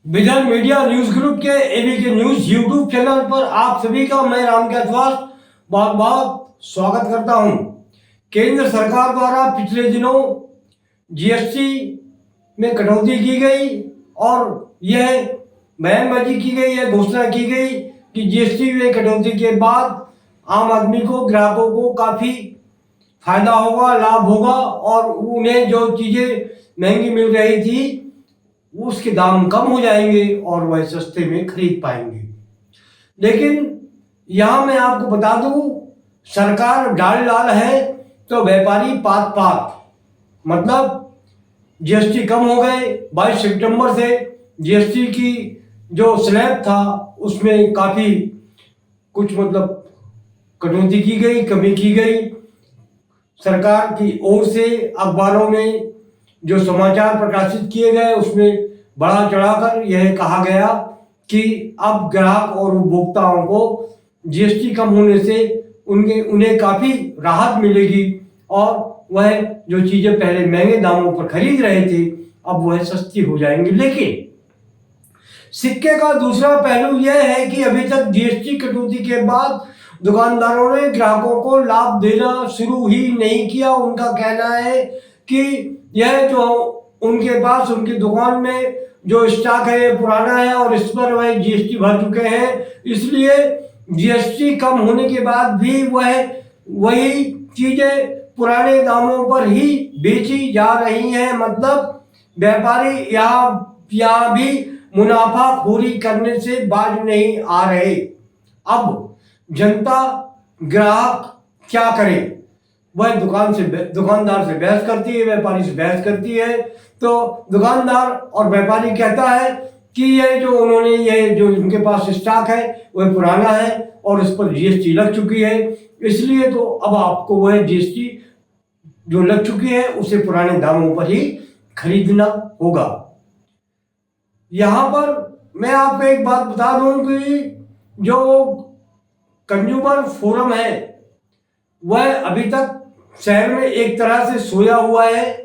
Vision media news group के ABK news YouTube channel पर आप सभी का मैं राम के अश्वास बहुत बहुत स्वागत करता हूं। केंद्र सरकार द्वारा पिछले दिनों जीएसटी में कटौती की गई और यह बयानबाजी की गई, यह घोषणा की गई कि जीएसटी में कटौती के बाद आम आदमी को, ग्राहकों को काफ़ी फायदा होगा, लाभ होगा और उन्हें जो चीज़ें महंगी मिल रही थी उसके दाम कम हो जाएंगे और वह सस्ते में खरीद पाएंगे। लेकिन यहाँ मैं आपको बता दूं, सरकार डाल डाल है तो व्यापारी पात पात। मतलब जीएसटी कम हो गए। 22 सितंबर से जीएसटी की जो स्लैब था उसमें काफ़ी कुछ मतलब कटौती की गई, कमी की गई। सरकार की ओर से अखबारों में जो समाचार प्रकाशित किए गए उसमें बढ़ा चढ़ाकर यह कहा गया कि अब ग्राहक और उपभोक्ताओं को जीएसटी कम होने से उन्हें काफ़ी राहत मिलेगी और वह जो चीज़ें पहले महंगे दामों पर खरीद रहे थे अब वह सस्ती हो जाएंगी। लेकिन सिक्के का दूसरा पहलू यह है कि अभी तक जीएसटी कटौती के बाद दुकानदारों ने ग्राहकों को लाभ देना शुरू ही नहीं किया। उनका कहना है कि यह जो उनके पास उनकी दुकान में जो स्टॉक है ये पुराना है और इस पर वह जीएसटी भर चुके हैं, इसलिए जीएसटी कम होने के बाद भी वह वही चीज़ें पुराने दामों पर ही बेची जा रही हैं। मतलब व्यापारी यहाँ भी मुनाफाखोरी करने से बाज नहीं आ रहे। अब जनता, ग्राहक क्या करे? वह दुकानदार से बहस करती है, व्यापारी से बहस करती है। तो दुकानदार और व्यापारी कहता है कि ये जो इनके पास स्टॉक है वह पुराना है और इस पर जीएसटी लग चुकी है, इसलिए तो अब आपको वह जीएसटी जो लग चुकी है उसे पुराने दामों पर ही खरीदना होगा। यहाँ पर मैं आपको एक बात बता दूं कि जो कंज्यूमर फोरम है वह अभी तक शहर में एक तरह से सोया हुआ है।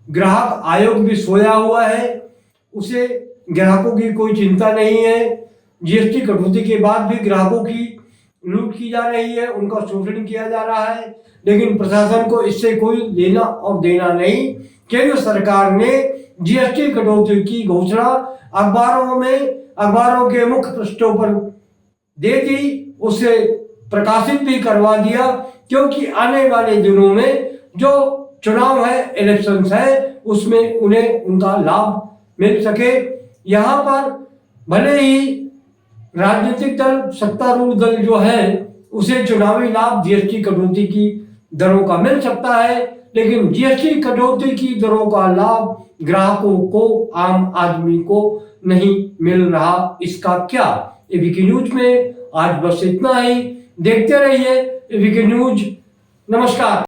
ग्राहक आयोग भी सोया हुआ है, उसे ग्राहकों की कोई चिंता नहीं है। जीएसटी कटौती के बाद भी ग्राहकों की लूट की जा रही है, उनका शोषण किया जा रहा है, लेकिन प्रशासन को इससे कोई लेना और देना नहीं। केंद्र सरकार ने जीएसटी कटौती की घोषणा अखबारों के मुख्य पृष्ठों पर दे दी, उसे प्रकाशित भी करवा दिया, क्योंकि आने वाले दिनों में जो चुनाव है, इलेक्शंस है, उसमें उन्हें उनका लाभ मिल सके। यहाँ पर भले ही राजनीतिक दल, सत्तारूढ़ दल जो है उसे चुनावी लाभ जीएसटी कटौती की दरों का मिल सकता है, लेकिन जीएसटी कटौती की दरों का लाभ ग्राहकों को, आम आदमी को नहीं मिल रहा। इसका क्या? एबीके न्यूज में आज बस इतना ही। देखते रहिए एबीके न्यूज। नमस्कार।